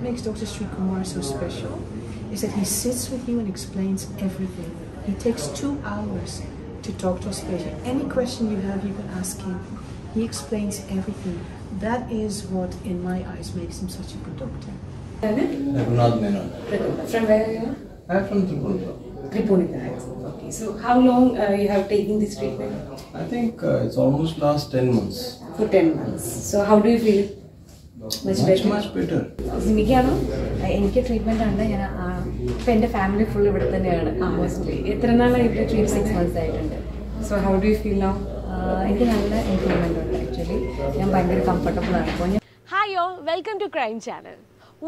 makes Dr. Sri Kumar so special is that he sits with you and explains everything. He takes 2 hours to talk to his patient. Any question you have, you can ask him. He explains everything. That is what, in my eyes, makes him such a good doctor. From where are you? I am from Tripura. Okay, so how long you have taken this treatment? I think it's almost last 10 months. For 10 months. So how do you feel? Much better. സിമിക്കാണോ എനിക്ക് treatment ആണ് ഞാൻ ഇപ്പം എൻ്റെ family full ഇവിടെ തന്നെയാണ് mostly എത്ര നാളായി ഇവിടെ ട്രീറ്റ്മെന്റ് 6 months ആയിട്ടുണ്ട് so how do you feel now എനിക്ക് നല്ല ഇംപ്രൂവ്മെന്റ് ഉണ്ട് ആക്ച്വലി ഞാൻ ഭയങ്കര കംഫർട്ടബിൾ ആണ് ഇപ്പോൾ Hi all, welcome to Crime Channel.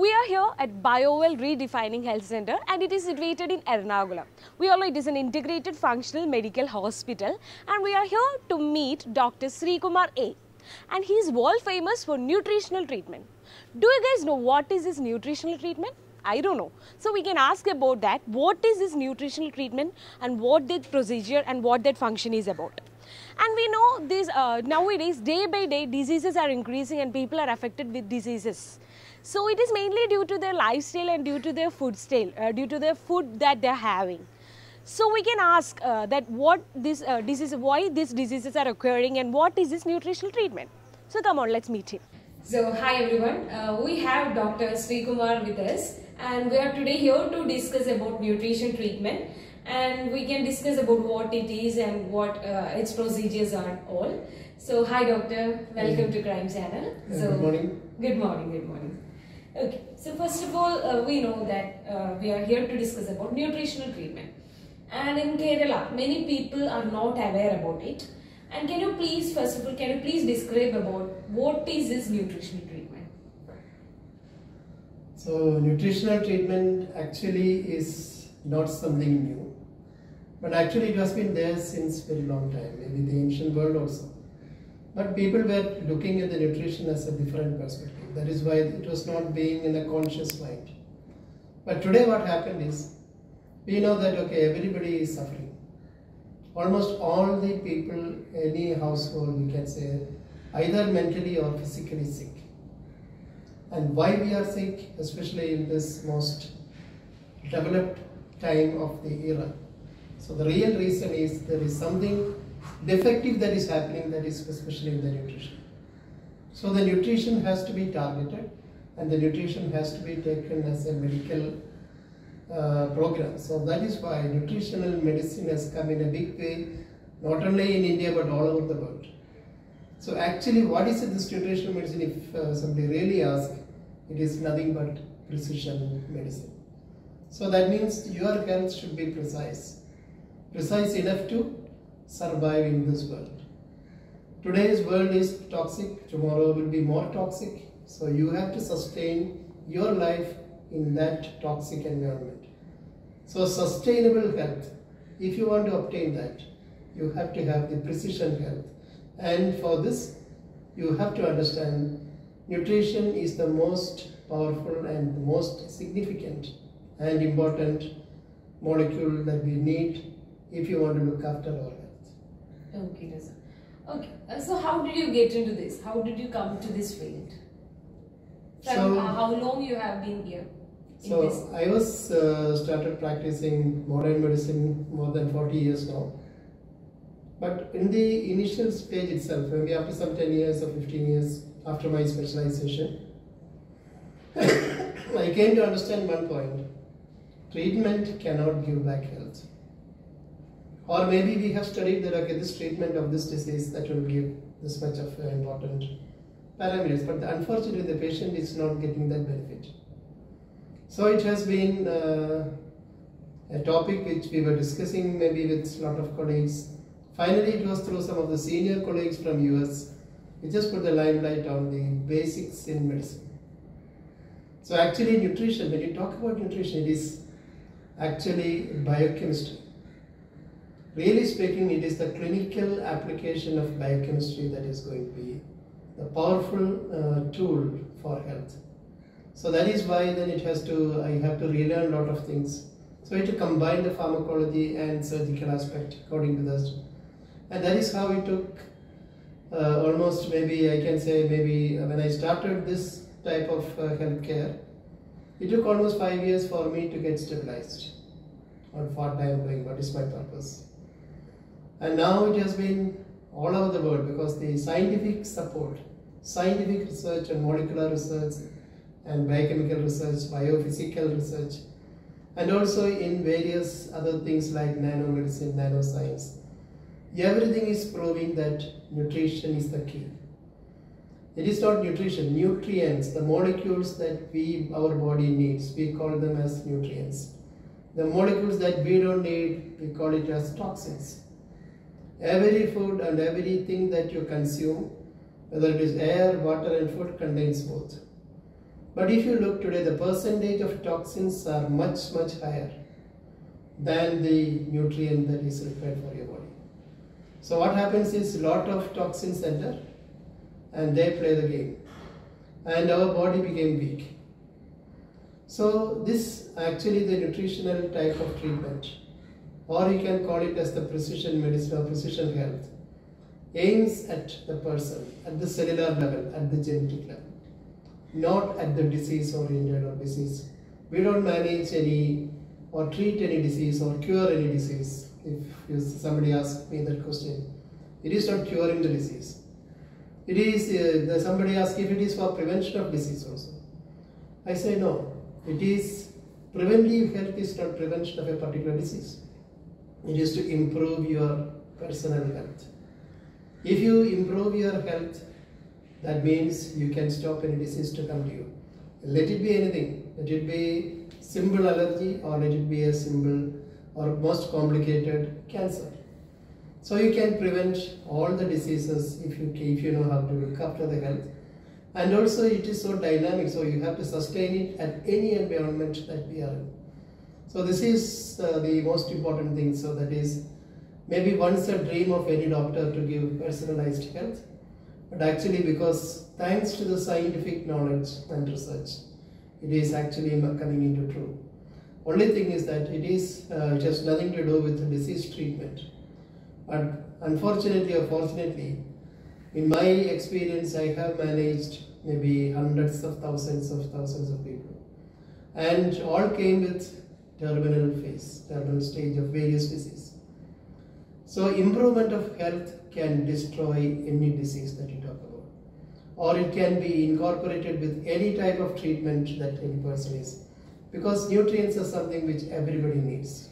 We are here at BioWell Redefining Health Center and it is situated in Ernakulam. We all know it is an integrated functional medical hospital and we are here to meet Dr. Sri Kumar A. And he is world famous for nutritional treatment. Do you guys know what is this nutritional treatment? I don't know. So we can ask about that. What is this nutritional treatment and what that procedure and what that function is about? And we know this nowadays, day by day, diseases are increasing and people are affected with diseases. So it is mainly due to their lifestyle and due to their food style, due to their food that they are having. So we can ask that what this disease, why these diseases are occurring and what is this nutritional treatment. So come on, let's meet him. So hi everyone, we have Dr. Sri Kumar with us and we are today here to discuss about nutrition treatment and we can discuss about what it is and what its procedures are all. So hi doctor, welcome to Crime Channel. So, good morning. Good morning, good morning. Okay, so first of all we know that we are here to discuss about nutritional treatment. And in Kerala, many people are not aware about it. And can you please, first of all, can you please describe about what is this nutritional treatment? So, nutritional treatment actually is not something new. But actually it has been there since very long time, maybe the ancient world also. But people were looking at the nutrition as a different perspective. That is why it was not being in a conscious mind. But today what happened is, we know that okay, everybody is suffering. Almost all the people, any household, we can say, either mentally or physically sick. And why we are sick, especially in this most developed time of the era. So the real reason is there is something defective that is happening, that is especially in the nutrition. So the nutrition has to be targeted and the nutrition has to be taken as a medical program. So that is why nutritional medicine has come in a big way, not only in India but all over the world. So actually what is this nutritional medicine? If somebody really asks, it is nothing but precision medicine. So that means your health should be precise enough to survive in this world. Today's world is toxic, tomorrow will be more toxic. So you have to sustain your life in that toxic environment. So sustainable health, if you want to obtain that, you have to have the precision health. And for this, you have to understand nutrition is the most powerful and the most significant and important molecule that we need if you want to look after our health. Okay, sir. Okay, so how did you get into this? How did you come to this field? From how long you have been here? So I was started practicing modern medicine more than 40 years now. But in the initial stage itself, maybe after some 10 years or 15 years after my specialization, I came to understand one point. Treatment cannot give back health. Or maybe we have studied that okay, this treatment of this disease that will give this much of important parameters, but unfortunately the patient is not getting that benefit. So it has been a topic which we were discussing maybe with a lot of colleagues. Finally it was through some of the senior colleagues from US, we just put the limelight on the basics in medicine. So actually nutrition, when you talk about nutrition, it is actually biochemistry. Really speaking, it is the clinical application of biochemistry that is going to be the powerful tool for health. So that is why then I have to relearn a lot of things. So I have to combine the pharmacology and surgical aspect according to this. And that is how it took almost maybe I can say maybe when I started this type of healthcare, It took almost 5 years for me to get stabilized on what I am doing, what is my purpose. And now it has been all over the world because the scientific support, scientific research and molecular research and biochemical research, biophysical research, and also in various other things like nanomedicine, nanoscience. Everything is proving that nutrition is the key. It is not nutrition, nutrients, the molecules that our body needs, we call them as nutrients. The molecules that we don't need, we call it as toxins. Every food and everything that you consume, whether it is air, water and food, contains both. But if you look today, the percentage of toxins are much, much higher than the nutrient that is required for your body. So what happens is a lot of toxins enter and they play the game. And our body became weak. So this actually the nutritional type of treatment, or you can call it as the precision medicine or precision health, aims at the person, at the cellular level, at the genetic level, not at the disease oriented or disease. We don't manage any or treat any disease or cure any disease. If somebody asks me that question, it is not curing the disease. It is, somebody asks if it is for prevention of disease also. I say no, it is preventive health is not prevention of a particular disease. It is to improve your personal health. If you improve your health, that means you can stop any disease to come to you. Let it be anything. Let it be simple allergy or let it be a simple or most complicated cancer. So you can prevent all the diseases if you know how to look after the health. And also it is so dynamic, so you have to sustain it at any environment that we are in. So this is the most important thing. So that is maybe once a dream of any doctor to give personalized health, but actually because thanks to the scientific knowledge and research, it is actually coming into true. Only thing is that it has nothing to do with disease treatment. But unfortunately or fortunately, in my experience, I have managed maybe hundreds of thousands of people, and all came with terminal stage of various disease. So improvement of health can destroy any disease that you talk about, or it can be incorporated with any type of treatment that any person is, because nutrients are something which everybody needs.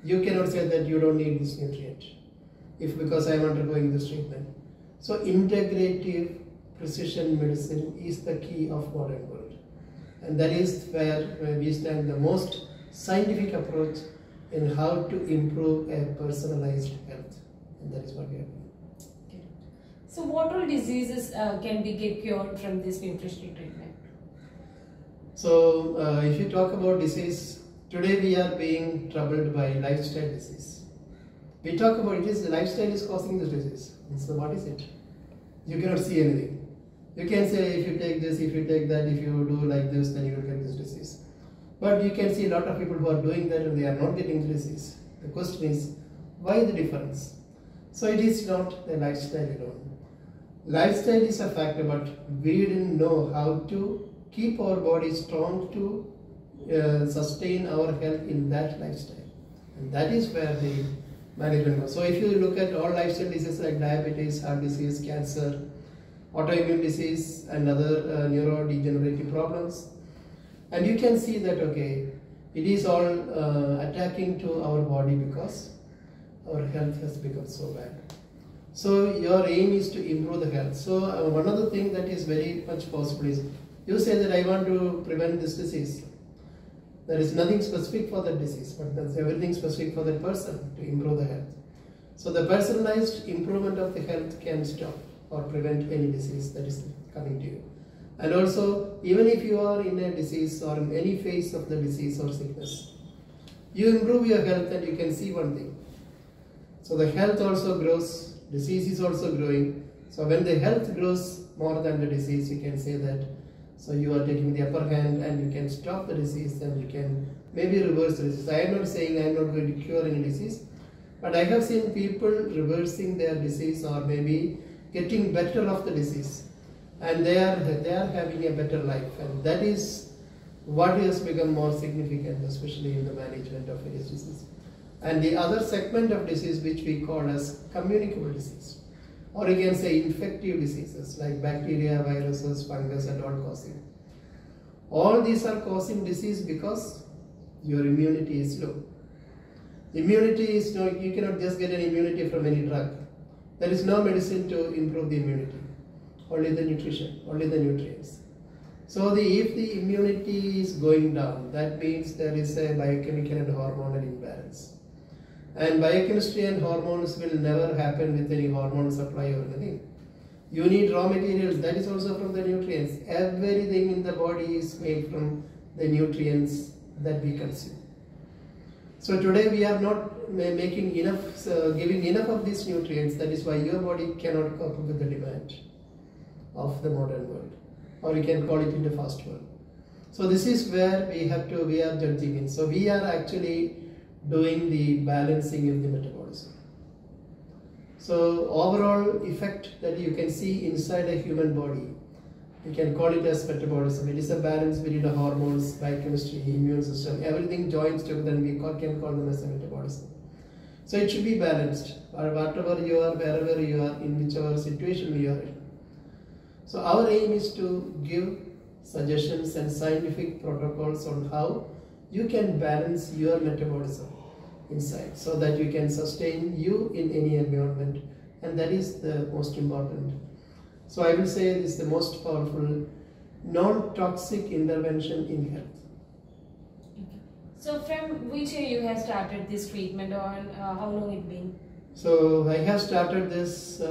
You cannot say that you don't need this nutrient if because I am undergoing this treatment. So integrative precision medicine is the key of modern world, and that is where we stand the most scientific approach in how to improve a personalized health, and that is what we are doing. Okay. So what all diseases can be get cured from this nutritional treatment? So if you talk about disease, today we are being troubled by lifestyle disease. We talk about it is the lifestyle is causing the disease. So what is it? You cannot see anything. You can say if you take this, if you take that, if you do like this, then you will get this disease. But you can see a lot of people who are doing that and they are not getting the disease. The question is, why the difference? So it is not the lifestyle alone. Lifestyle is a factor, but we didn't know how to keep our body strong to sustain our health in that lifestyle. And that is where the management goes. So if you look at all lifestyle diseases like diabetes, heart disease, cancer, autoimmune disease and other neurodegenerative problems, and you can see that okay, it is all attacking to our body because our health has become so bad. So your aim is to improve the health. So one other thing that is very much possible is, you say that I want to prevent this disease. There is nothing specific for that disease, but there's everything specific for that person to improve the health. So the personalized improvement of the health can stop or prevent any disease that is coming to you. And also, even if you are in a disease or in any phase of the disease or sickness, you improve your health and you can see one thing. So the health also grows, disease is also growing. So when the health grows more than the disease, you can say that so you are taking the upper hand and you can stop the disease and you can maybe reverse the disease. I am not saying I am not going to cure any disease, but I have seen people reversing their disease or maybe getting better of the disease, and they are having a better life, and that is what has become more significant, especially in the management of various diseases. And the other segment of disease which we call as communicable disease, or you can say infective diseases like bacteria, viruses, fungus and all causing. All these are causing disease because your immunity is low. Immunity is no, you cannot just get an immunity from any drug. There is no medicine to improve the immunity, only the nutrition, only the nutrients. So if the immunity is going down, that means there is a biochemical and hormonal imbalance. And biochemistry and hormones will never happen with any hormone supply or anything. You need raw materials, that is also from the nutrients. Everything in the body is made from the nutrients that we consume. So today we are not making enough, giving enough of these nutrients. That is why your body cannot cope with the demand of the modern world, or you can call it in the fast world. So this is where we are judging in. So we are actually doing the balancing of the metabolism. So overall effect that you can see inside a human body, you can call it as metabolism. It is a balance between the hormones, biochemistry, immune system, everything joins together, and we can call them as a metabolism. So it should be balanced, whatever you are, wherever you are, in whichever situation you are in. So our aim is to give suggestions and scientific protocols on how you can balance your metabolism inside, so that you can sustain you in any environment, and that is the most important. So I will say this is the most powerful non-toxic intervention in health. Okay. So from which year you have started this treatment, or how long it been? So I have started this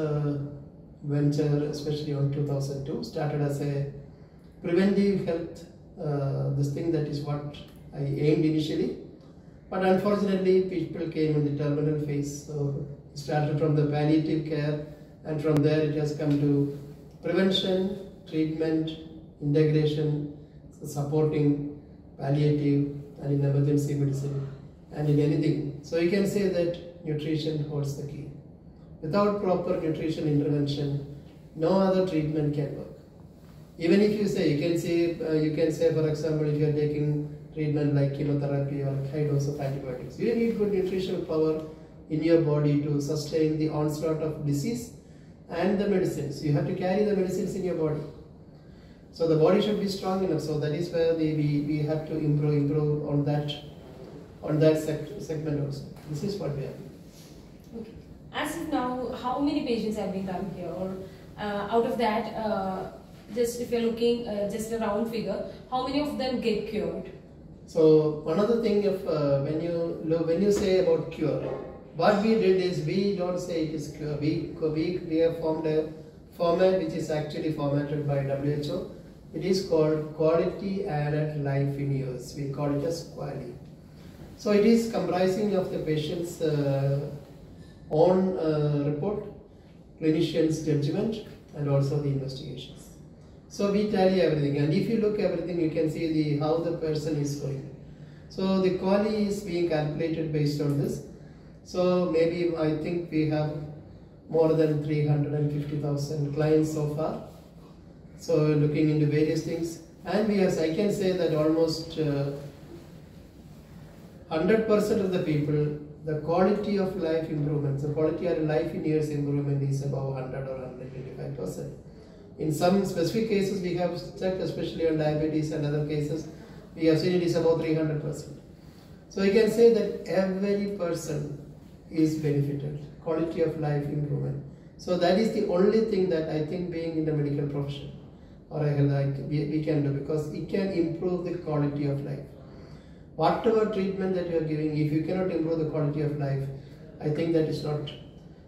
venture especially on 2002, started as a preventive health, this thing that is what I aimed initially. But unfortunately, people came in the terminal phase. So it started from the palliative care, and from there it has come to prevention, treatment, integration, supporting palliative, and in emergency medicine, and in anything. So you can say that nutrition holds the key. Without proper nutrition intervention, no other treatment can work. Even if you say, you can say, for example, if you are taking treatment like chemotherapy or high dose of antibiotics, you need good nutritional power in your body to sustain the onslaught of disease and the medicines. You have to carry the medicines in your body. So the body should be strong enough. So that is where we have to improve on that segment also. This is what we are doing. Okay. As of now, how many patients have been come here? Or out of that, just if you're looking just a round figure, how many of them get cured? So one other thing, if when you say about cure, what we did is we don't say it is cure. We have formed a format which is actually formatted by WHO. It is called Quality Added Life in Years. We call it as QALY. So it is comprising of the patient's own report, clinician's judgment, and also the investigations. So we tally everything, and if you look everything, you can see how the person is going. So the QALY is being calculated based on this. So maybe I think we have more than 350,000 clients so far. So looking into various things, and I can say that almost 100% of the people, the quality of life improvements, the quality of life in years improvement is above 100 or 125%. In some specific cases we have checked, especially on diabetes and other cases, we have seen it is about 300%. So you can say that every person is benefited, quality of life improvement. So that is the only thing that I think, being in the medical profession or we can do, because it can improve the quality of life. Whatever treatment that you are giving, if you cannot improve the quality of life, I think that is not.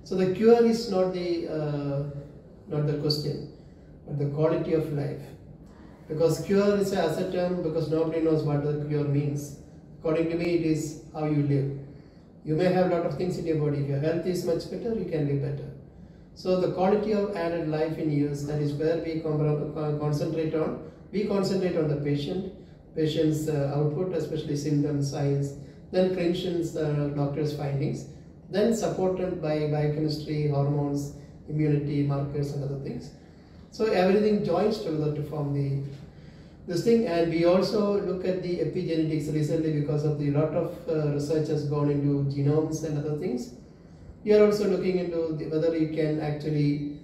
So the cure is not the question, but the quality of life. Because cure is an asset term, because nobody knows what the cure means. According to me, it is how you live. You may have a lot of things in your body. If your health is much better, you can live better. So the quality of added life in years, that is where we concentrate on. We concentrate on the patient's output, especially symptoms, signs, then clinicians, doctors' findings, then supported by biochemistry, hormones, immunity, markers and other things. So everything joins together to form this thing. And we also look at the epigenetics recently because of the lot of research has gone into genomes and other things. We are also looking into whether you can actually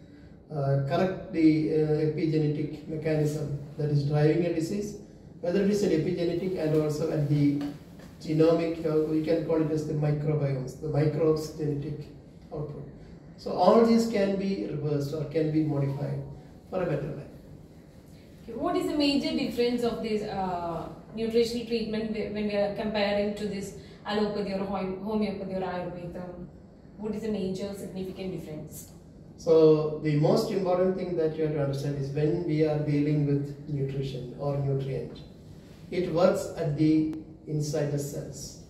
correct the epigenetic mechanism that is driving a disease, whether it is an epigenetic and also at the genomic, we can call it as the microbiomes, the microbes genetic output. So all these can be reversed or can be modified for a better life. What is the major difference of this nutritional treatment when we are comparing to this allopathy or homeopathy or Ayurveda? What is the major significant difference? So the most important thing that you have to understand is when we are dealing with nutrition or nutrient, it works at the inside the cells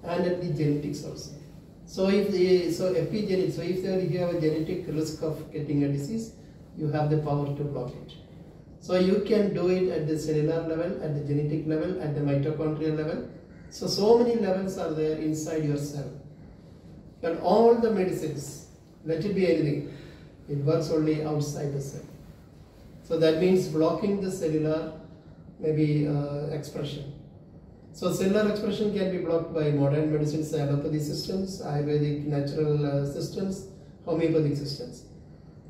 and at the genetics also. So if epigenetics, so if you have a genetic risk of getting a disease, you have the power to block it. So you can do it at the cellular level, at the genetic level, at the mitochondrial level. So many levels are there inside your cell. But all the medicines, let it be anything, it works only outside the cell. So that means blocking the cellular maybe expression. So cellular expression can be blocked by modern medicines, allopathy systems, Ayurvedic natural systems, homeopathic systems.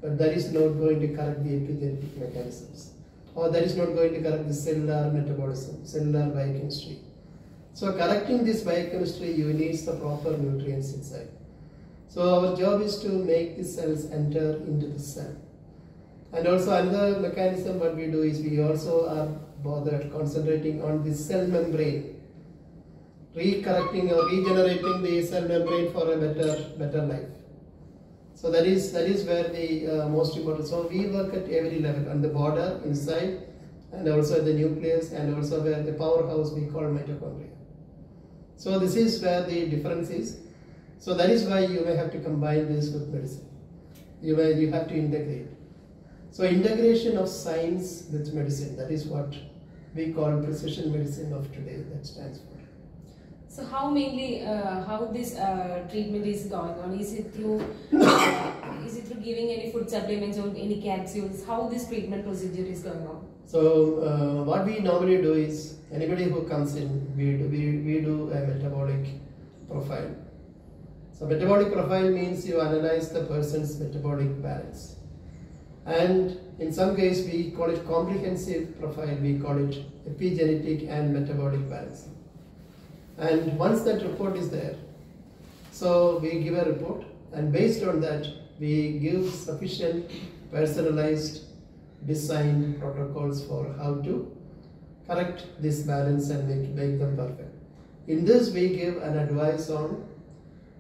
But that is not going to correct the epigenetic mechanisms, or that is not going to correct the cellular metabolism, cellular biochemistry. So correcting this biochemistry, you need the proper nutrients inside. So our job is to make the cells enter into the cell. And also another mechanism what we do is we also are bothered concentrating on the cell membrane, recorrecting or regenerating the cell membrane for a better life. So that is where the most important. So we work at every level, on the border, inside, and also at the nucleus, and also where the powerhouse we call mitochondria. So this is where the difference is. So that is why you may have to combine this with medicine. You have to integrate. So integration of science with medicine, that is what we call precision medicine of today, that stands for. So how mainly, how this treatment is going on? Is it through giving any food supplements or any capsules? How this treatment procedure is going on? So what we normally do is, anybody who comes in, we do a metabolic profile. So metabolic profile means you analyze the person's metabolic balance. And in some case we call it comprehensive profile, we call it epigenetic and metabolic balance. And once that report is there, so we give a report, and based on that we give sufficient personalized designed protocols for how to correct this balance and make them perfect. In this we give an advice on,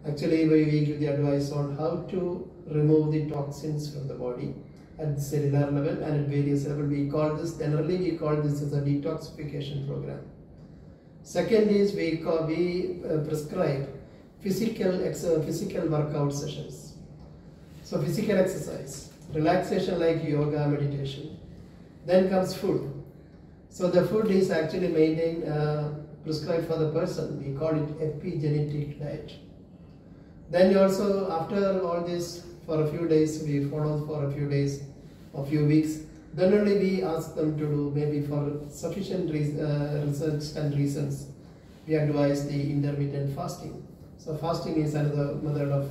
actually we give the advice on how to remove the toxins from the body at the cellular level and at various levels. We call this, generally we call this as a detoxification program. Second is we prescribe physical workout sessions. So physical exercise, relaxation like yoga, meditation. Then comes food. So the food is actually maintained, prescribed for the person. We call it epigenetic diet. Then you also, after all this, for a few days, we follow for a few days, a few weeks. Then only we ask them to do, maybe for sufficient research and reasons, we advise the intermittent fasting. So fasting is another method of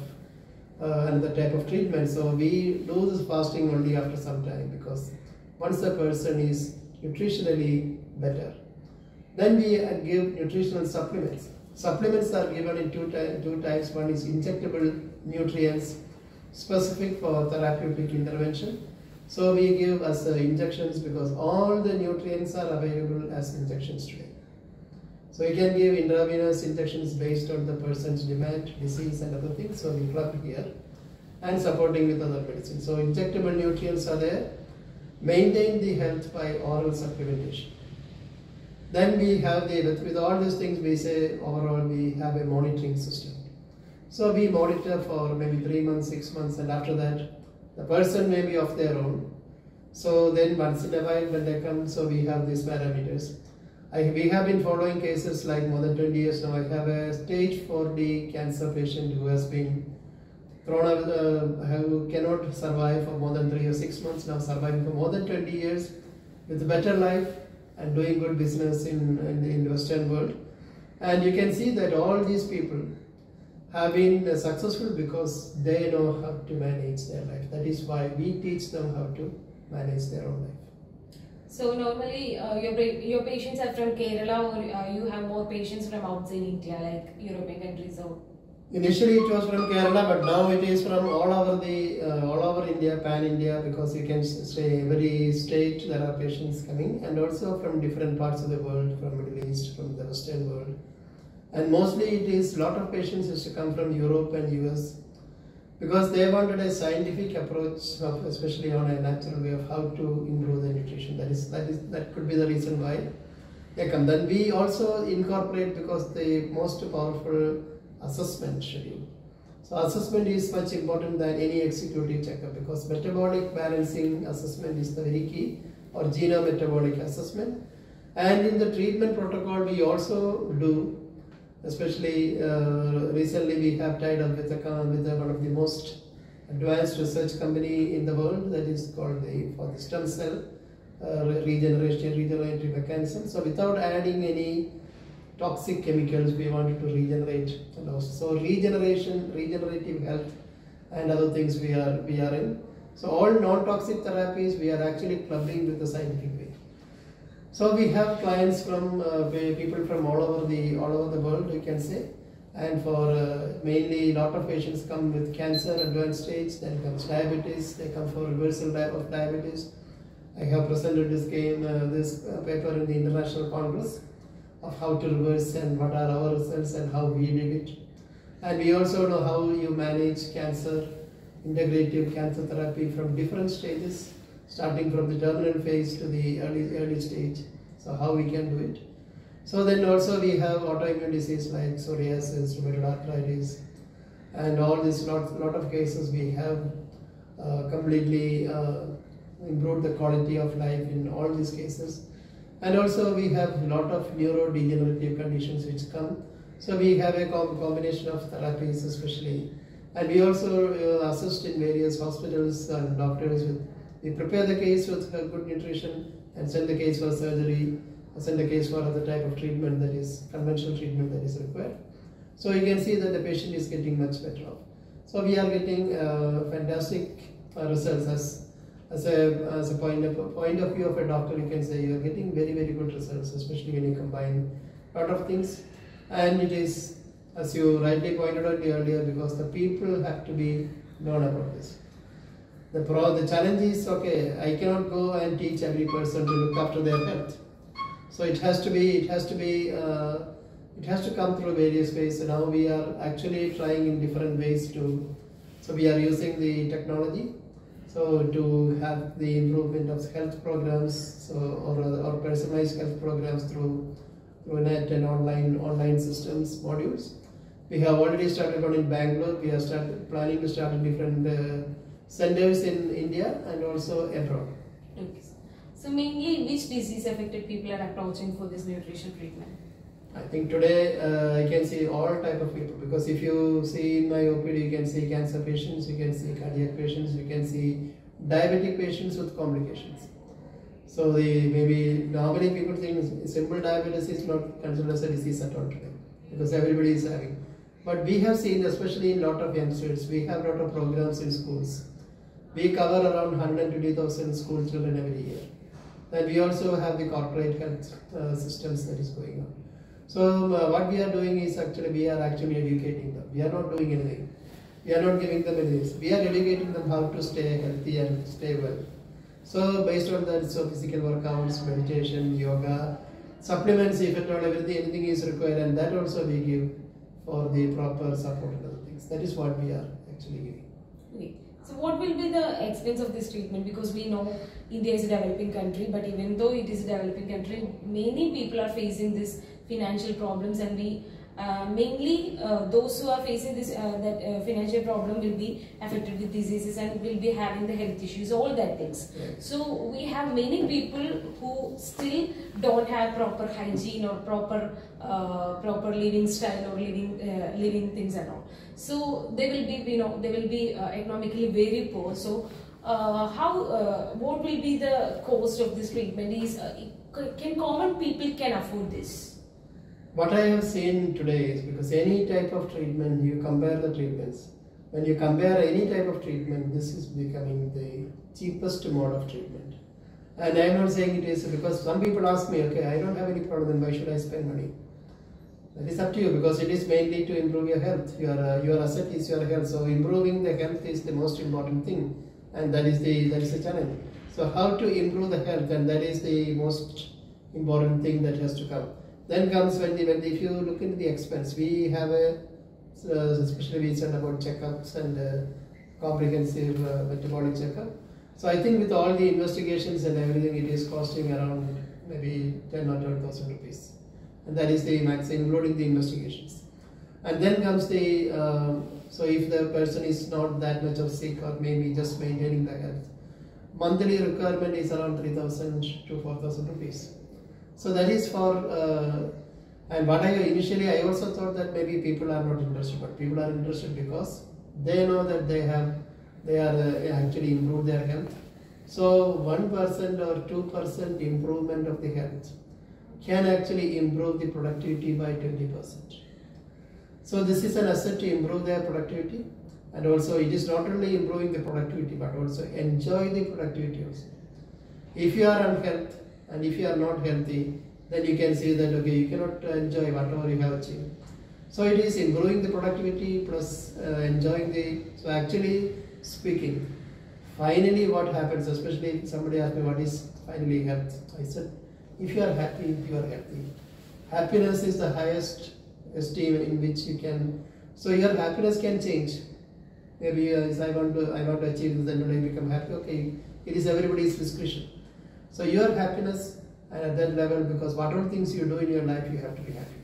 another type of treatment. So we do this fasting only after some time, because once the person is nutritionally better, then we give nutritional supplements. Supplements are given in two types. One is injectable nutrients specific for therapeutic intervention. So we give as injections because all the nutrients are available as injections today. So you can give intravenous injections based on the person's demand, disease and other things. So we club here and supporting with other medicines. So injectable nutrients are there. Maintain the health by oral supplementation. Then we have with all these things we say overall we have a monitoring system. So we monitor for maybe 3 months, 6 months, and after that the person may be of their own. So then once in a while when they come, so we have these parameters. We have been following cases like more than 20 years now. I have a stage 4D cancer patient who has been thrown out, who cannot survive for more than 3 or 6 months, now surviving for more than 20 years with a better life, and doing good business in the Western world. And you can see that all these people have been successful because they know how to manage their life. That is why we teach them how to manage their own life. So normally your patients are from Kerala, or you have more patients from outside India, like European countries? Or Initially it was from Kerala, but now it is from all over India, pan India, because you can say every state there are patients coming, and also from different parts of the world, from Middle East, from the Western world. And mostly it is, lot of patients used to come from Europe and US, because they wanted a scientific approach, especially on a natural way of how to improve the nutrition. That could be the reason why they come. Then we also incorporate, because the most powerful assessment schedule. So assessment is much important than any executive checkup, because metabolic balancing assessment is the very key, or genometabolic assessment. And in the treatment protocol we also do, especially recently we have tied up with one of the most advanced research company in the world, that is called for the stem cell regenerative mechanism. So without adding any toxic chemicals, we wanted to regenerate. So regenerative health and other things we are in. So all non-toxic therapies we are actually clubbing with the scientific way. So we have clients from people from all over the world, you can say, and for mainly a lot of patients come with cancer, advanced stage, then comes diabetes, they come for reversal of diabetes. I have presented this paper in the International Congress of how to reverse and what are our results and how we did it. And we also know how you manage cancer, integrative cancer therapy from different stages, starting from the terminal phase to the early stage. So how we can do it. So then also we have autoimmune disease like psoriasis, rheumatoid arthritis, and all this lot of cases we have completely improved the quality of life in all these cases. And also we have a lot of neurodegenerative conditions which come. So we have a combination of therapies especially. And we also assist in various hospitals and doctors. We prepare the case with good nutrition and send the case for surgery, send the case for other type of treatment, that is conventional treatment that is required. So you can see that the patient is getting much better off. So we are getting fantastic results. As a point of view of a doctor, you can say you are getting very, very good results, especially when you combine a lot of things. And it is, as you rightly pointed out earlier, because the people have to be known about this. The challenge is, okay, I cannot go and teach every person to look after their health. So it has to come through various ways. So now we are actually trying in different ways so we are using the technology. So to have the improvement of health programs, or personalized health programs through net and online systems modules. We have already started one in Bangalore. We are planning to start in different centers in India and also abroad. Okay. So mainly which disease affected people are approaching for this nutrition treatment? I think today I can see all type of people, because if you see in my OPD, you can see cancer patients, you can see cardiac patients, you can see diabetic patients with complications. So maybe normally people think simple diabetes is not considered as a disease at all today, because everybody is having. But we have seen, especially in a lot of youngsters, we have a lot of programs in schools. We cover around 120,000 school children every year. And we also have the corporate health systems that is going on. So what we are doing is we are actually educating them. We are not doing anything. We are not giving them anything. We are educating them how to stay healthy and stay well. So based on that, so physical workouts, meditation, yoga, supplements, if at all anything is required, and that also we give for the proper support and other things. That is what we are actually giving. Okay. So what will be the expense of this treatment? Because we know India is a developing country, but even though it is a developing country, many people are facing this financial problems, and we mainly those who are facing this financial problem will be affected with diseases and will be having the health issues, all that things. Yes. So we have many people who still don't have proper hygiene or proper living style or living things and all. So they will be economically very poor. So what will be the cost of this treatment? Is can common people can afford this? What I have seen today is, because any type of treatment, you compare the treatments. When you compare any type of treatment, this is becoming the cheapest mode of treatment. And I am not saying it is, because some people ask me, okay, I don't have any problem, then why should I spend money? That is up to you, because it is mainly to improve your health. Your asset is your health. So improving the health is the most important thing, and that is the challenge. So how to improve the health, and that is the most important thing that has to come. Then comes when if you look into the expense, we have especially we said about checkups and comprehensive metabolic checkup. So I think with all the investigations and everything, it is costing around maybe 10 or 12,000 rupees, and that is the maximum, including the investigations. And then comes the so if the person is not that much of sick or maybe just maintaining the health, monthly requirement is around 3,000 to 4,000 rupees. So that is for and what I also thought that maybe people are not interested, but people are interested because they know that they are actually improved their health. So 1% or 2% improvement of the health can actually improve the productivity by 20%. So this is an asset to improve their productivity, and also it is not only improving the productivity but also enjoy the productivity also. If you are unhealthy and if you are not healthy, then you can see that okay, you cannot enjoy whatever you have achieved. So it is improving the productivity plus enjoying the. So actually speaking, finally what happens, especially if somebody asks me what is finally health, I said if you are happy, you are healthy. Happiness is the highest esteem in which you can. So your happiness can change. Maybe I want to achieve this, then when I become happy. Okay, it is everybody's discretion. So your happiness at that level, because whatever things you do in your life, you have to be happy.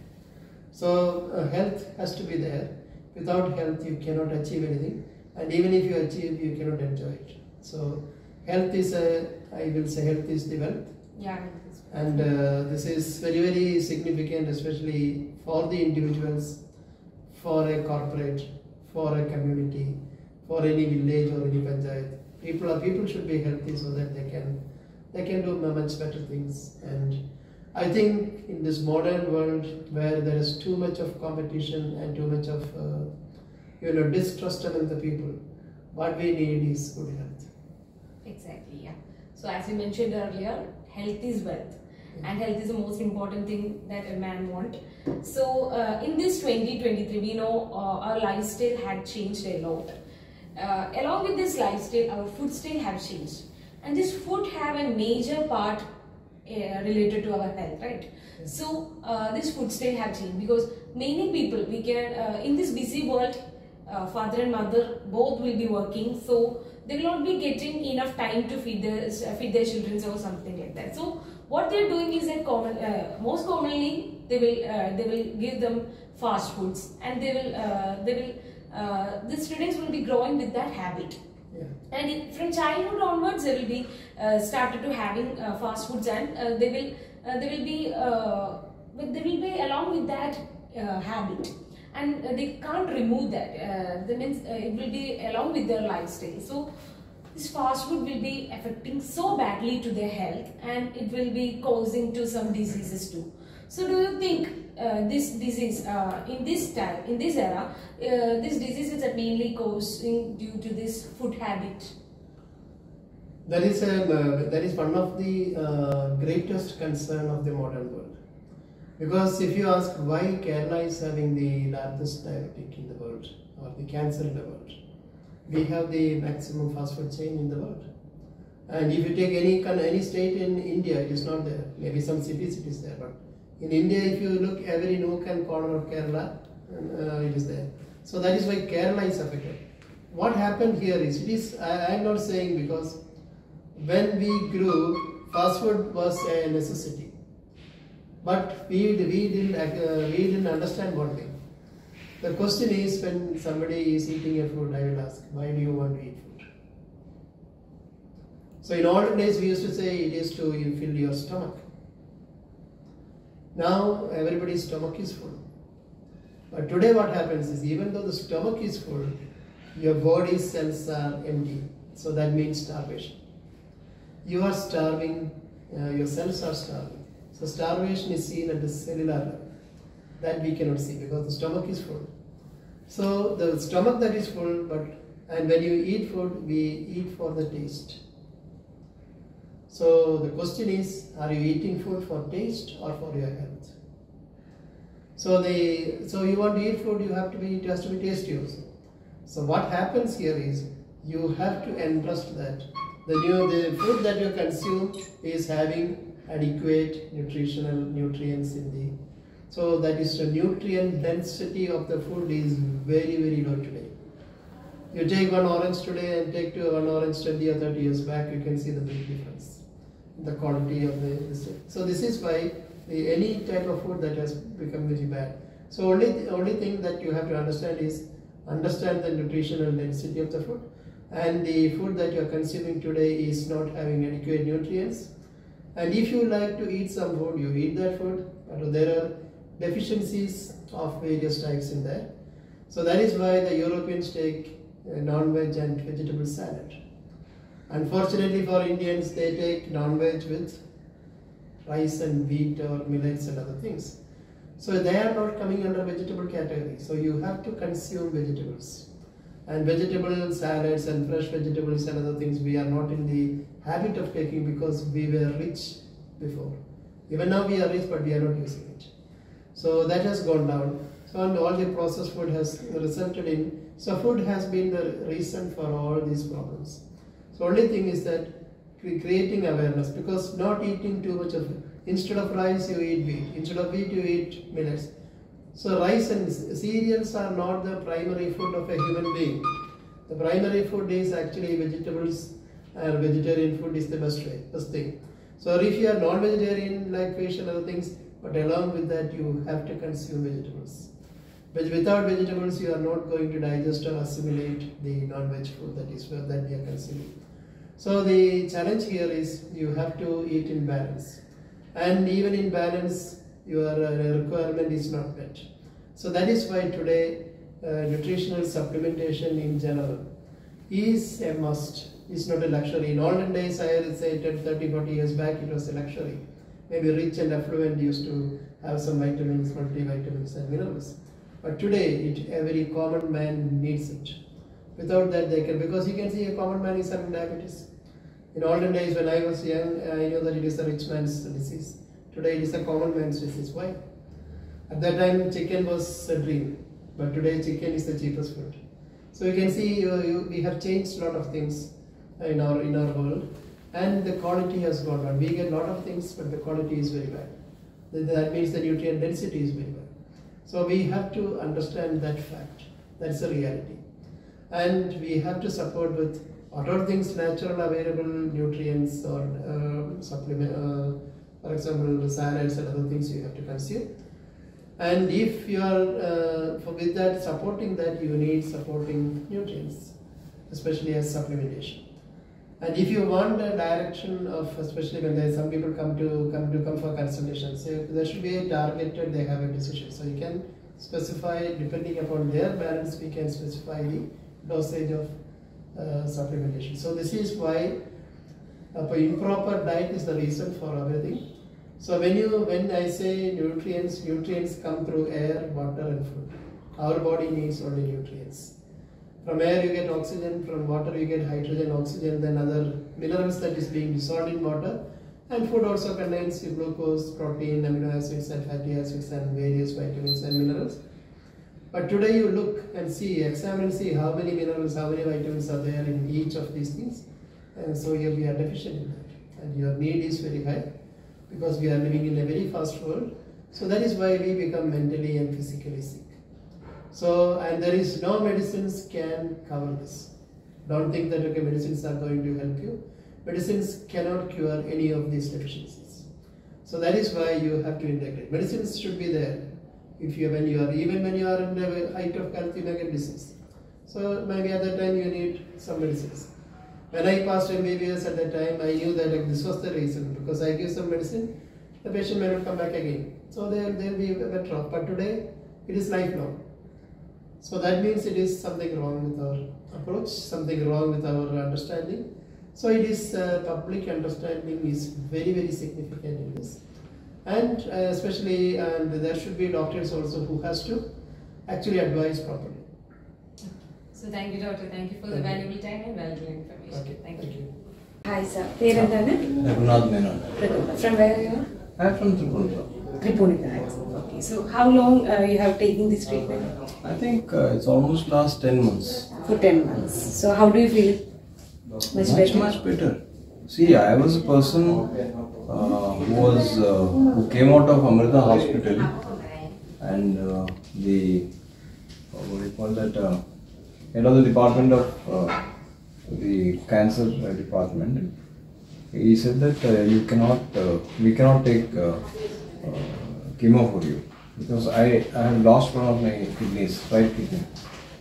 So health has to be there. Without health, you cannot achieve anything, and even if you achieve, you cannot enjoy it. So health is I will say health is the wealth. Yeah. And this is very, very significant, especially for the individuals, for a corporate, for a community, for any village or any panchayat. People should be healthy so that they can do much better things. And I think in this modern world where there is too much of competition and too much of distrust among the people, what we need is good health. Exactly, yeah. So as you mentioned earlier, health is wealth, and health is the most important thing that a man wants. So in this 2023, we know our lifestyle had changed a lot. Along with this lifestyle, our food style have changed, and this food have a major part related to our health, right? Yes. So this food style have changed because many people, we can in this busy world, father and mother both will be working, so they will not be getting enough time to feed their children or something like that. So what they are doing is that most commonly they will give them fast foods, and the students will be growing with that habit. Yeah. And from childhood onwards, they will be started to having fast foods, and they will be along with that habit, and they can't remove that. That means it will be along with their lifestyle. So this fast food will be affecting so badly to their health, and it will be causing to some diseases too. So do you think this disease in this era, this disease is mainly causing due to this food habit? That is one of the greatest concern of the modern world. Because if you ask why Kerala is having the largest diabetic in the world or the cancer in the world, we have the maximum fast food chain in the world. And if you take any state in India, it is not there. Maybe some cities it is there, but in India, if you look every nook and corner of Kerala, it is there. So that is why Kerala is affected. What happened here is, I am not saying because when we grew, fast food was a necessity. But we didn't understand one thing. The question is, when somebody is eating a food, I will ask, why do you want to eat food? So in olden days, we used to say it is to fill your stomach. Now everybody's stomach is full. But today what happens is, even though the stomach is full, your body cells are empty. So that means starvation. You are starving, your cells are starving. So starvation is seen at the cellular level. That we cannot see because the stomach is full. So the stomach that is full, and when you eat food, we eat for the taste. So the question is, are you eating food for taste or for your health? So you want to eat food, it has to be tasty also. So what happens here is, you have to entrust that the food that you consume is having adequate nutrients in the. So that is the nutrient density of the food is very, very low today. You take one orange today and take one orange 20 or 30 years back, you can see the big difference in the quality of the. So this is why any type of food that has become very bad. So only thing that you have to understand is understand the nutritional density of the food, and the food that you are consuming today is not having adequate nutrients. And if you like to eat some food, you eat that food, but there are deficiencies of various types in there. So that is why the Europeans take non-veg and vegetable salad. Unfortunately for Indians, they take non-veg with rice and wheat or millets and other things. So they are not coming under vegetable category. So you have to consume vegetables. And vegetable salads and fresh vegetables and other things we are not in the habit of taking because we were rich before. Even now we are rich, but we are not using it. So that has gone down. So and all the processed food has resulted in, so food has been the reason for all these problems. So only thing is that creating awareness, because not eating too much of it. Instead of rice you eat wheat, instead of wheat you eat millets. So rice and cereals are not the primary food of a human being. The primary food is actually vegetables, and vegetarian food is the best thing. So if you are non-vegetarian like fish and other things, but along with that you have to consume vegetables. But without vegetables you are not going to digest or assimilate the non-veg food that we are consuming. So the challenge here is you have to eat in balance. And even in balance, your requirement is not met. So that is why today nutritional supplementation in general is a must. It's not a luxury. In olden days, I would say 30, 40 years back, it was a luxury. Maybe rich and affluent used to have some vitamins, multivitamins and minerals. But today, every common man needs it. Without that, they can, because you can see a common man is having diabetes. In olden days, when I was young, I knew that it is a rich man's disease. Today, it is a common man's disease. Why? At that time, chicken was a dream, but today, chicken is the cheapest food. So you can see, we have changed a lot of things in our world, and the quality has gone down. We get a lot of things, but the quality is very bad. That means the nutrient density is very bad. So we have to understand that fact. That's the reality, and we have to support with what are things natural available nutrients or supplement, for example, salads and other things you have to consume. And if you are with that supporting that, you need supporting nutrients, especially as supplementation. And if you want a direction of, especially when there some people come for consultation, so there should be a targeted, they have a decision. So you can specify, depending upon their balance, we can specify the dosage of supplementation. So this is why improper diet is the reason for everything. So when I say nutrients come through air, water and food. Our body needs only nutrients. From air you get oxygen, from water you get hydrogen, oxygen, then other minerals that is being dissolved in water. And food also contains glucose, protein, amino acids and fatty acids and various vitamins and minerals. But today you look and see, examine and see how many minerals, how many vitamins are there in each of these things. And so here we are deficient in that. And your need is very high because we are living in a very fast world. So that is why we become mentally and physically sick. So, and there is no medicines can cover this. Don't think that okay, medicines are going to help you. Medicines cannot cure any of these deficiencies. So that is why you have to integrate. Medicines should be there. Even when you are in the height of health, you may get disease. So maybe at that time you need some medicines. When I passed MBBS at that time, I knew that this was the reason, because I give some medicine, the patient may not come back again. So they'll be better off. But today, it is lifelong. So that means it is something wrong with our approach, something wrong with our understanding. So it is public understanding is very, very significant in this. and especially there should be doctors also who has to actually advise properly. So thank you, doctor. Thank you for the valuable time and valuable information. Okay, Thank you. you. Hi, sir. Raghunath Menon. From where are you? I am from Tripura. Tripura. Okay. So how long you have taken this treatment? I think it's almost last 10 months. For 10 months. So how do you feel? Much better. See, I was a person who came out of Amrita Hospital, and the what do you call that? Head of the department of the cancer department. He said that we cannot take chemo for you because I have lost one of my kidneys, right kidney.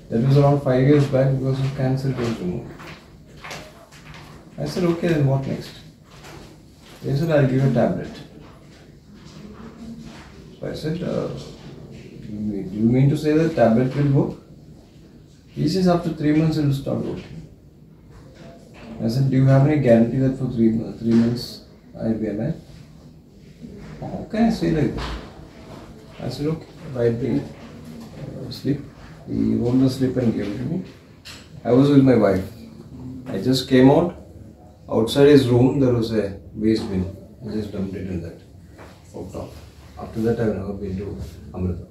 That was around 5 years back because of cancer. It was removed. I said, okay, then what next? They said, I'll give you a tablet. So I said, do you mean to say that tablet will work? He says, after 3 months it will start working. I said, do you have any guarantee that for 3 months I will be alive? How can I say like that? I said, okay, write the slip. He wrote the slip and gave it to me. I was with my wife. I just came out. Outside his room there was a waste bin. I just dumped it in that. Walked off. After that I have never been to Amrita.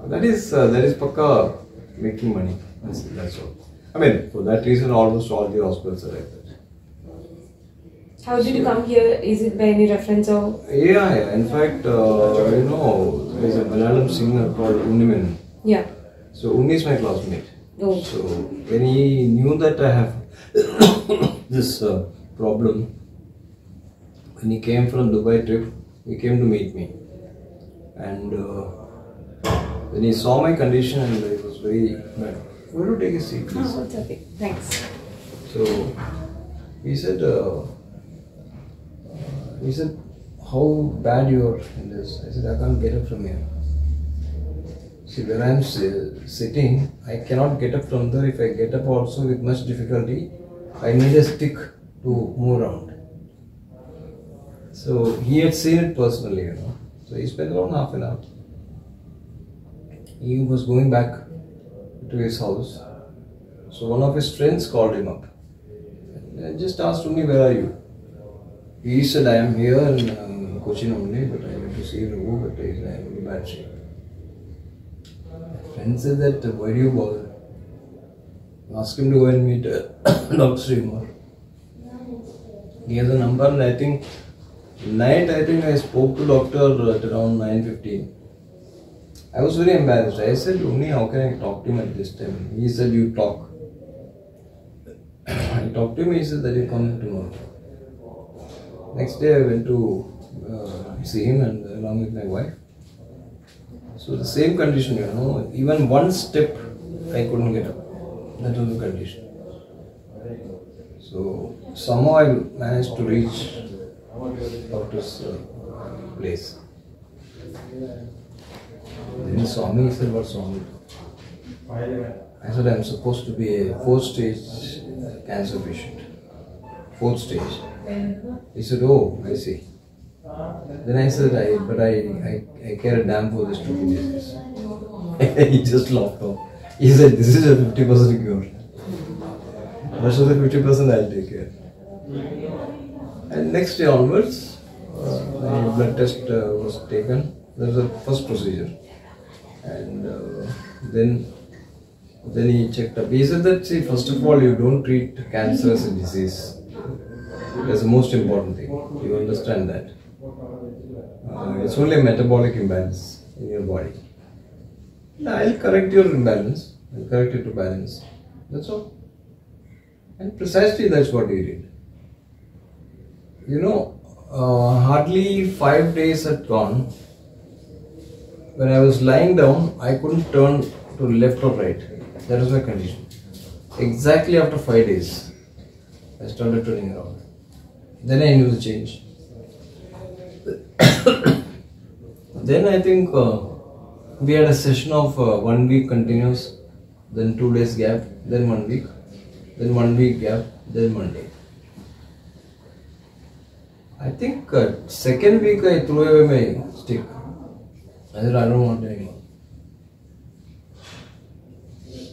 That is Pakka making money. That's all. I mean, for that reason almost all the hospitals are like that. How did you come here? Is it by any reference or? Yeah. In fact, there is a Malayalam singer called Unniman. Yeah. So Unni is my classmate. Oh. So when he knew that I have this problem, when he came from Dubai trip, he came to meet me. And when he saw my condition, and it was very bad. Why don't you take a seat, please? Oh, it's okay. Thanks. So he said, how bad you are in this? I said, I can't get up from here. See, where I am sitting, I cannot get up from there. If I get up also with much difficulty, I need a stick to move around. So he had seen it personally, So he spent around half an hour. He was going back to his house. So one of his friends called him up. And just asked me, where are you? He said, I am here in Cochin only, but I went to see Raghu, but I am in bad shape. My friend said that, why do you bother? Ask him to go and meet Dr. Srimar. He has a number, and I think I spoke to doctor at around 9:15. I was very embarrassed. I said, Uni, how can I talk to him at this time? He said, you talk. I talked to him, he said that you come tomorrow. Next day I went to see him and along with my wife. So the same condition, even one step I couldn't get up. That was the condition. So somehow I managed to reach doctor's place. Then he saw me, he said, what's wrong with you? I said, I'm supposed to be a 4th stage cancer patient. 4th stage. He said, oh, I see. Then I said, I care a damn for this stupid disease. He just laughed off. He said, this is a 50% cure. Rest of the 50% I'll take care. And next day onwards, my blood test was taken. That was the first procedure. And then he checked up. He said that, see, first of all, you don't treat cancer as a disease. That's the most important thing. You understand that. It's only a metabolic imbalance in your body. I'll correct your imbalance. I'll correct it to balance. That's all. And precisely that's what he did. Hardly 5 days had gone. When I was lying down, I couldn't turn to left or right. That was my condition. Exactly after 5 days, I started turning around. Then I knew the change. Then I think we had a session of 1 week continuous, then 2 days gap, then 1 week, then 1 week gap, then Monday. I think second week I threw away my stick. I said I don't want it anymore.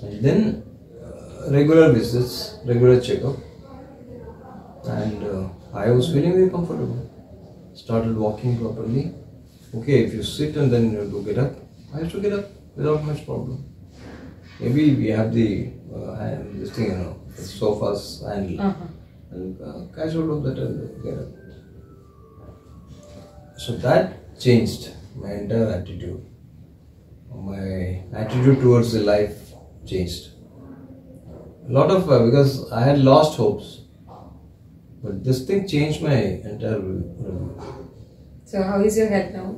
And then regular visits, regular checkup, and I was feeling very comfortable. Started walking properly. Okay, if you sit and then you have to get up, I have to get up without much problem. Maybe we have the this thing, the sofa's handle. And casual of that and get up. So that changed my entire attitude. My attitude towards the life changed. A lot of because I had lost hopes, but this thing changed my entire view. So how is your health now?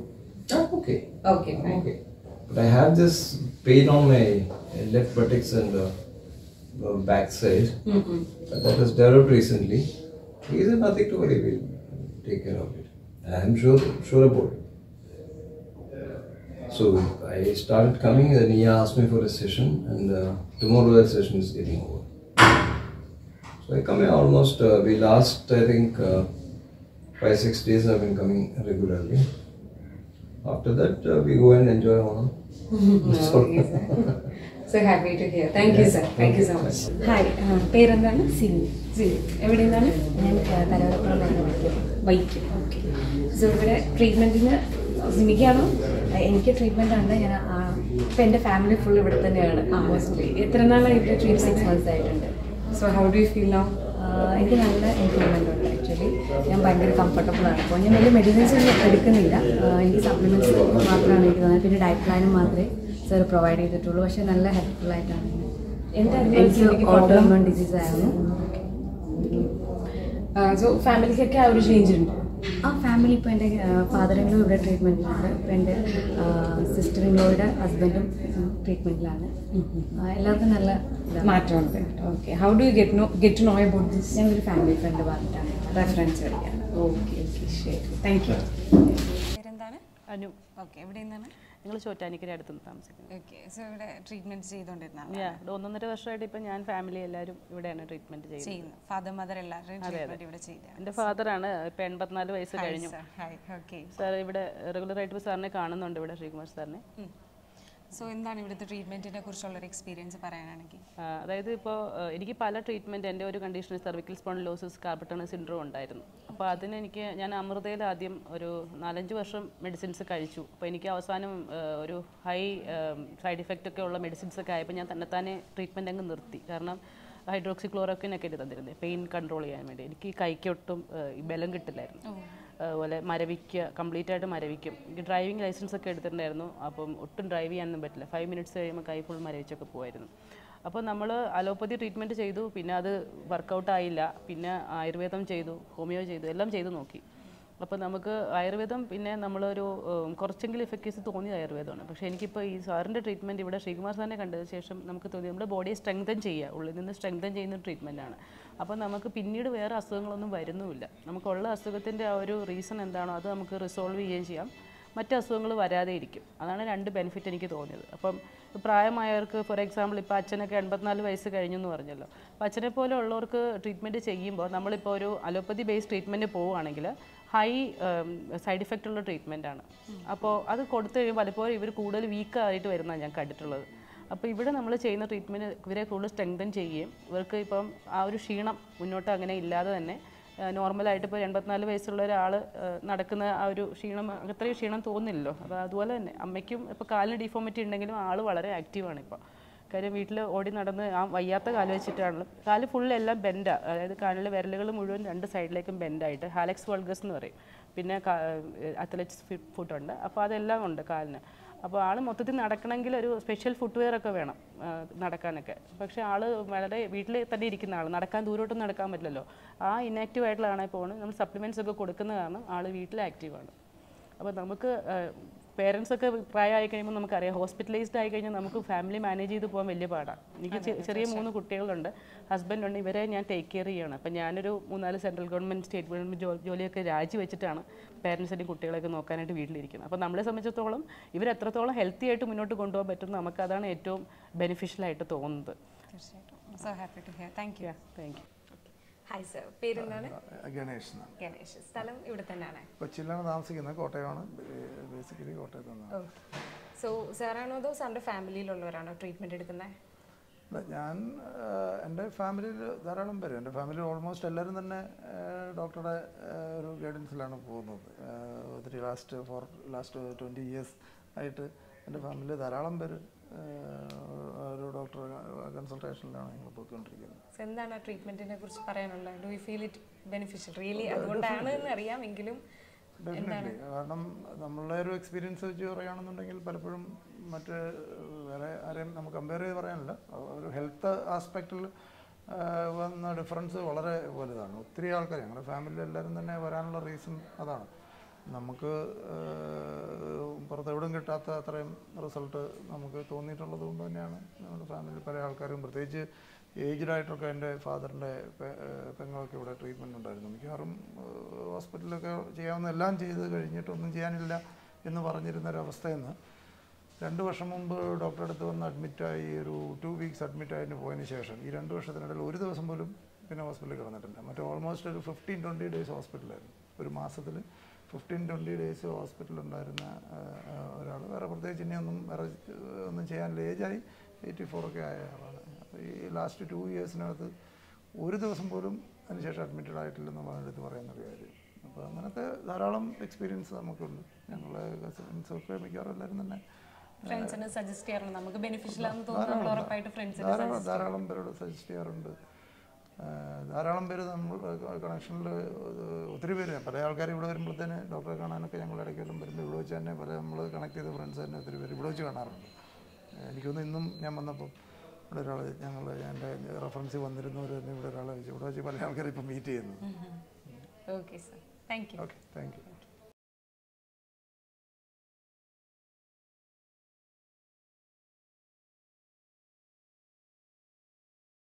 Okay. Okay, I'm fine. okay. But I have this pain on my left buttocks and back side. That has developed recently. He said nothing to worry, we'll take care of it. And I'm sure about it. So I started coming, then he asked me for a session, and tomorrow that session is getting over. So I come here almost, we last I think 5-6 days I've been coming regularly. After that we go and enjoy Onam. Okay, sir. So happy to hear. Thank you, sir. Thank you so much. Hi, പേരെന്താണ്? സിമി. എവിടെ നിന്നാണ്? ഞാൻ തലവരപ്പുറം വൈക്ക്. Okay. So ഇവിടെ ട്രീറ്റ്മെൻറ്റിന് സിമിക്കാണോ? എനിക്ക് treatment ആണ്. ഞാൻ ഇപ്പം എൻ്റെ ഫാമിലി ഫുൾ ഇവിടെ തന്നെയാണ് മോസ്റ്റ്ലി. എത്ര നാളായി ഇവിടെ 6 months ആയിട്ടുണ്ട്. So how do you feel now? എനിക്ക് നല്ല ഇമ്പ്രൂവ്മെൻ്റ് ഉണ്ട് ആക്ച്വലി. ഞാൻ ഭയങ്കര കംഫർട്ടബിൾ ആണ്. അപ്പോൾ ഞാൻ വലിയ മെഡിസിൻസ് ഒന്നും എടുക്കുന്നില്ല. എനിക്ക് സപ്ലിമെൻറ്റ്സ് മാത്രമാണ് എനിക്ക് തോന്നുന്നത്. പിന്നെ ഡയറ്റ് പ്ലാനും മാത്രമേ സർ പ്രൊവൈഡ് ചെയ്തിട്ടുള്ളൂ. പക്ഷേ നല്ല ഹെൽപ്ഫുൾ ആയിട്ടാണ്. എനിക്ക് ഓട്ടോഇമ്യൂൺ ഡിസീസ് ആയിരുന്നു. സോ ഫാമിലിക്കൊക്കെ ആ ഒരു ചേഞ്ച് ഉണ്ട്. ആ ഫാമിലി ഇപ്പോൾ എൻ്റെ ഫാദറിനും ഇവിടെ ട്രീറ്റ്മെൻറ്റിലാണ്. ഇപ്പോൾ എൻ്റെ സിസ്റ്ററിനോയുടെ ഹസ്ബൻഡും ട്രീറ്റ്മെൻറ്റിലാണ്. എല്ലാവർക്കും നല്ല മാറ്റമുണ്ട്. Okay. How do you get to know about this? ഞാൻ ഒരു ഫാമിലി ഫ്രണ്ട് പറഞ്ഞിട്ടാണ് റെഫറൻസ് വഴിയാണ്. ഓക്കെ ഓക്കെ ശരി. Thank you. പേരെന്താണ്? അനു. ഓക്കെ. എവിടെ നിന്നാണ്? നിങ്ങൾ ചോറ്റാനിക്കര അടുത്തുനിന്ന് താമസിക്കുന്നത്. ഓക്കെ. സോ ഇവിടെ ട്രീറ്റ്മെൻറ്റ് ചെയ്തുകൊണ്ടിരുന്നതാണ്? ഇവിടെ 1.5 വർഷമായിട്ട് ഇപ്പം ഞാൻ ഫാമിലി എല്ലാവരും ഇവിടെയാണ് ട്രീറ്റ്മെൻറ്റ് ചെയ്യുന്നത്. ഫാദർ മദർ എല്ലാവരും ട്രീറ്റ്മെൻറ്റ് ഇവിടെ ചെയ്തത്? എൻ്റെ ഫാദറാണ്. ഇപ്പം 84 വയസ്സ് കഴിഞ്ഞു. ഓക്കെ. സാർ ഇവിടെ റെഗുലറായിട്ട് സാറിനെ കാണുന്നുണ്ട്, ഇവിടെ ശ്രീകുമാർ സാറിനെ. സോ എന്താണ് ഇവിടുത്തെ ട്രീറ്റ്മെൻറ്റിനെ കുറിച്ചുള്ളൊരു എക്സ്പീരിയൻസ് പറയാനാണെങ്കിൽ? അതായത് ഇപ്പോൾ എനിക്ക് പല ട്രീറ്റ്മെൻറ്റ്, എൻ്റെ ഒരു condition cervical spondylosis carpal syndrome ഉണ്ടായിരുന്നു. അപ്പോൾ അതിന് ഞാൻ അമൃതയിൽ ആദ്യം ഒരു 4-5 വർഷം മെഡിസിൻസ് കഴിച്ചു. അപ്പോൾ എനിക്ക് അവസാനം ഒരു ഹൈ സൈഡ് ഇഫക്റ്റ് ഒക്കെ ഉള്ള മെഡിസിൻസ് ഒക്കെ ആയപ്പോൾ ഞാൻ തന്നെത്താനെ ട്രീറ്റ്മെൻറ്റ് അങ്ങ് നിർത്തി. കാരണം ഹൈഡ്രോക്സിക്ലോറോക്വിനൊക്കെ തന്നിരുന്നത് പെയിൻ കൺട്രോൾ ചെയ്യാൻ വേണ്ടി. എനിക്ക് കൈക്കൊട്ടും ബലം കിട്ടില്ലായിരുന്നു. അതുപോലെ മരവിക്കുക, കംപ്ലീറ്റ് ആയിട്ട് മരവിക്കും. എനിക്ക് ഡ്രൈവിംഗ് ലൈസൻസ് ഒക്കെ എടുത്തിട്ടുണ്ടായിരുന്നു. അപ്പം ഒട്ടും ഡ്രൈവ് ചെയ്യാനൊന്നും പറ്റില്ല. 5 minutes കഴിയുമ്പോൾ കൈ ഫുൾ മരവിച്ചൊക്കെ പോകുമായിരുന്നു. അപ്പോൾ നമ്മൾ അലോപ്പതി ട്രീറ്റ്മെൻറ്റ് ചെയ്തു, പിന്നെ അത് വർക്കൗട്ട് ആയില്ല. പിന്നെ ആയുർവേദം ചെയ്തു, ഹോമിയോ ചെയ്തു, എല്ലാം ചെയ്തു നോക്കി. അപ്പോൾ നമുക്ക് ആയുർവേദം പിന്നെ നമ്മളൊരു കുറച്ചെങ്കിലും എഫക്റ്റീവ്സ് തോന്നിയത് ആയുർവേദമാണ്. പക്ഷേ എനിക്കിപ്പോൾ ഈ സാറിൻ്റെ ട്രീറ്റ്മെൻറ്റ് ഇവിടെ ശ്രീകുമാർ സാറിനെ കണ്ടതിന് ശേഷം നമുക്ക് തോന്നി നമ്മുടെ ബോഡിയെ സ്ട്രെങ്തൻ ചെയ്യുക, ഉള്ളിൽ നിന്ന് സ്ട്രെങ്തൻ ചെയ്യുന്ന ട്രീറ്റ്മെൻറ്റാണ്. അപ്പോൾ നമുക്ക് പിന്നീട് വേറെ അസുഖങ്ങളൊന്നും വരുന്നുമില്ല. നമുക്കുള്ള അസുഖത്തിൻ്റെ ആ ഒരു റീസൺ എന്താണോ അത് നമുക്ക് റിസോൾവ് ചെയ്യുകയും ചെയ്യാം, മറ്റ് അസുഖങ്ങൾ വരാതെ ഇരിക്കും. അതാണ് 2 ബെനിഫിറ്റ് എനിക്ക് തോന്നിയത്. അപ്പം പ്രായമായവർക്ക്, ഫോർ എക്സാമ്പിൾ ഇപ്പോൾ അച്ഛനൊക്കെ 84 വയസ്സ് കഴിഞ്ഞു എന്ന് പറഞ്ഞല്ലോ. അപ്പോൾ അച്ഛനെ പോലെ ഉള്ളവർക്ക് ട്രീറ്റ്മെൻറ്റ് ചെയ്യുമ്പോൾ നമ്മളിപ്പോൾ ഒരു അലോപ്പതി ബേസ്ഡ് ട്രീറ്റ്മെൻറ്റ് പോവുകയാണെങ്കിൽ ഹൈ സൈഡ് ഇഫക്റ്റ് ഉള്ള ട്രീറ്റ്മെൻറ്റാണ്. അപ്പോൾ അത് കൊടുത്തു കഴിയുമ്പോൾ പലപ്പോഴും ഇവർ കൂടുതൽ വീക്കായിട്ട് വരുന്നതാണ് ഞാൻ കണ്ടിട്ടുള്ളത്. അപ്പോൾ ഇവിടെ നമ്മൾ ചെയ്യുന്ന ട്രീറ്റ്മെൻറ്റ് ഇവരെ കൂടുതൽ സ്ട്രെങ്തൻ ചെയ്യുകയും ഇവർക്ക് ഇപ്പം ആ ഒരു ക്ഷീണം മുന്നോട്ട് അങ്ങനെ ഇല്ലാതെ തന്നെ നോർമലായിട്ട് ഇപ്പോൾ 84 വയസ്സുള്ള ഒരാൾ നടക്കുന്ന ആ ഒരു ക്ഷീണം, അത്രയും ക്ഷീണം തോന്നില്ലല്ലോ. അപ്പോൾ അതുപോലെ തന്നെ അമ്മയ്ക്കും ഇപ്പോൾ കാലിന് ഡിഫോമിറ്റി ഉണ്ടെങ്കിലും ആൾ വളരെ ആക്റ്റീവാണ് ഇപ്പോൾ. കാര്യം വീട്ടിൽ ഓടി നടന്ന് ആ വയ്യാത്ത കാല് വെച്ചിട്ടാണല്ലോ, കാല് ഫുൾ എല്ലാം ബെൻഡാണ്. അതായത് കാലിലെ വിരലുകൾ മുഴുവൻ 2 സൈഡിലേക്കും ബെൻഡായിട്ട്, ഹാലക്സ് വൾഗസ് എന്ന് പറയും. പിന്നെ അത്ലറ്റ്സ് ഫുട്ടുണ്ട്. അപ്പോൾ അതെല്ലാം ഉണ്ട് കാലിന്. അപ്പോൾ ആൾ മൊത്തത്തിൽ നടക്കണമെങ്കിൽ ഒരു സ്പെഷ്യൽ ഫുട്വെയർ ഒക്കെ വേണം നടക്കാനൊക്കെ. പക്ഷേ ആൾ വളരെ വീട്ടിൽ തന്നെ ഇരിക്കുന്ന ആൾ, നടക്കാൻ ദൂരോട്ടൊന്നും നടക്കാൻ പറ്റില്ലല്ലോ. ആ ഇനാക്റ്റീവ് ആയിട്ടുള്ള ആണെങ്കിൽ പോകുന്നത് നമ്മൾ സപ്ലിമെൻറ്റ്സ് ഒക്കെ കൊടുക്കുന്ന കാരണം ആൾ വീട്ടിൽ ആക്റ്റീവാണ്. അപ്പോൾ നമുക്ക് പേരൻസ് ഒക്കെ പ്രായമായി കഴിയുമ്പോൾ നമുക്കറിയാം, ഹോസ്പിറ്റലൈസ്ഡ് ആയി കഴിഞ്ഞാൽ നമുക്ക് ഫാമിലി മാനേജ് ചെയ്ത് പോകാൻ വലിയ പാടാണ്. എനിക്ക് ചെറിയ 3 കുട്ടികളുണ്ട്, ഹസ്ബൻഡുണ്ട്. ഇവരെ ഞാൻ ടേക്ക് കെയർ ചെയ്യണം. അപ്പം ഞാനൊരു 3-4 സെൻട്രൽ ഗവൺമെൻറ്, സ്റ്റേറ്റ് ഗവൺമെൻറ് ജോലിയൊക്കെ രാജിവെച്ചിട്ടാണ് പേരൻസിൻ്റെയും കുട്ടികളൊക്കെ നോക്കാനായിട്ട് വീട്ടിലിരിക്കുന്നത്. അപ്പോൾ നമ്മളെ സംബന്ധിച്ചിടത്തോളം ഇവർ എത്രത്തോളം ഹെൽത്തി ആയിട്ട് മുന്നോട്ട് കൊണ്ടുപോകാൻ പറ്റും, നമുക്കതാണ് ഏറ്റവും ബെനിഫിഷ്യലായിട്ട് തോന്നുന്നത്. തീർച്ചയായിട്ടും. So happy to hear. Thank you. Thank you. Hi sir, പേരെന്താണ്? ഗണേഷ്. ഗണേഷ്. സ്ഥലം ഇവിടെ തന്നെയാണ്? കൊച്ചിയിലാണ് താമസിക്കുന്നത്. കോട്ടയമാണ്, ബേസിക്കലി കോട്ടയത്ത് നിന്നാണ്. സോ സാറാണോ അതോ സാറിൻ്റെ ഫാമിലിയിലുള്ളവരാണോ ട്രീറ്റ്മെൻറ്റ് എടുക്കുന്നത്? ഞാൻ എൻ്റെ ഫാമിലിയിൽ ധാരാളം പേര്, എൻ്റെ ഫാമിലിയിൽ ഓൾമോസ്റ്റ് എല്ലാവരും തന്നെ ഡോക്ടറുടെ ഒരു ഗൈഡൻസിലാണ് പോകുന്നത്. ഒത്തിരി ലാസ്റ്റ് 20 years ആയിട്ട് എൻ്റെ ഫാമിലിയിൽ ധാരാളം പേര് ഒരു ഡോക്ടർ കൺസൾട്ടേഷനിലാണ് ഞങ്ങൾ പോയിക്കൊണ്ടിരിക്കുന്നത്. എന്താണ് ആ ട്രീറ്റ്മെൻറ്റിനെ കുറിച്ച് പറയാനുള്ളത്? Do you feel it beneficial? Really അതുകൊണ്ടാണ് എന്ന് അറിയാമെങ്കിലും ഡെഫിനറ്റ്ലി. കാരണം നമ്മളുടെ ഒരു എക്സ്പീരിയൻസ് വെച്ച് പറയുകയാണെന്നുണ്ടെങ്കിൽ പലപ്പോഴും മറ്റ് വേറെ ആരെയും നമുക്ക് കമ്പയർ ചെയ്ത് പറയാനില്ല. ഒരു ഹെൽത്ത് ആസ്പെക്റ്റിൽ വന്ന ഡിഫറൻസ് വളരെ വലുതാണ്. ഒത്തിരി ആൾക്കാർ ഞങ്ങളുടെ ഫാമിലിയിൽ എല്ലാവരും തന്നെ വരാനുള്ള റീസൺ അതാണ്. നമുക്ക് പുറത്തെവിടെയും കിട്ടാത്ത അത്രയും റിസൾട്ട് നമുക്ക് തോന്നിയിട്ടുള്ളത് കൊണ്ട് തന്നെയാണ് നമ്മുടെ ഫാമിലിയിൽ പല ആൾക്കാരും, പ്രത്യേകിച്ച് ഏജ്ഡായിട്ടൊക്കെ എൻ്റെ ഫാദറിൻ്റെ പെങ്ങളൊക്കെ ഇവിടെ ട്രീറ്റ്മെൻറ്റ് ഉണ്ടായിരുന്നു. മിക്കവാറും ഹോസ്പിറ്റലിലൊക്കെ ചെയ്യാവുന്ന എല്ലാം ചെയ്ത് കഴിഞ്ഞിട്ടൊന്നും ചെയ്യാനില്ല എന്ന് പറഞ്ഞിരുന്നൊരവസ്ഥയിൽ നിന്ന് 2 വർഷം മുമ്പ് ഡോക്ടറെ അടുത്ത് വന്ന് അഡ്മിറ്റായി ഒരു 2 weeks അഡ്മിറ്റായതിന് പോയതിന് ശേഷം ഈ 2 വർഷത്തിനിടയിൽ ഒരു ദിവസം പോലും പിന്നെ ഹോസ്പിറ്റലിൽ കിടന്നിട്ടില്ല. മറ്റേ ഓൾമോസ്റ്റ് ഒരു 15-20 days ഹോസ്പിറ്റലായിരുന്നു. ഒരു മാസത്തിൽ 15-20 days ഹോസ്പിറ്റലുണ്ടായിരുന്ന ഒരാൾ. വേറെ പ്രത്യേകിച്ച് ഇനിയൊന്നും വേറെ ഒന്നും ചെയ്യാനില്ല. ഏജായി 84 ഒക്കെ ആയ ആളാണ്. അപ്പോൾ ഈ ലാസ്റ്റ് 2 yearsനകത്ത് ഒരു ദിവസം പോലും അതിനുശേഷം അഡ്മിറ്റഡ് ആയിട്ടില്ലെന്ന് പറഞ്ഞെടുത്ത് പറയുന്നൊരു കാര്യം. അപ്പോൾ അങ്ങനത്തെ ധാരാളം എക്സ്പീരിയൻസ് നമുക്കുണ്ട്. ഞങ്ങളെ കസിൻസൊക്കെ മിക്കവാറും എല്ലാവരും തന്നെ ധാരാളം പേരോട് സജസ്റ്റ് ചെയ്യാറുണ്ട്. ധാരാളം പേര് നമ്മൾ കണക്ഷനിൽ ഒത്തിരി പേര്, പല ആൾക്കാർ ഇവിടെ വരുമ്പോഴത്തേന് ഡോക്ടറെ കാണാനൊക്കെ ഞങ്ങൾ ഇടയ്ക്കെല്ലാം വരുമ്പോൾ ഇവിടെ വെച്ച് തന്നെ പല നമ്മൾ കണക്ട് ചെയ്ത ഫ്രണ്ട്സ് തന്നെ ഒത്തിരി പേര് ഇവിടെ വെച്ച് കാണാറുണ്ട്. എനിക്കൊന്ന് ഇന്നും ഞാൻ വന്നപ്പോൾ ഇവിടെ ഒരാൾ എൻ്റെ റെഫറൻസിൽ വന്നിരുന്നവർ തന്നെ ഇവിടെ ഒരാളെ വെച്ച് ഇവിടെ വെച്ച് പല ആൾക്കാർ ഇപ്പം മീറ്റ് ചെയ്യുന്നു. Okay sir, thank you. Okay, thank you.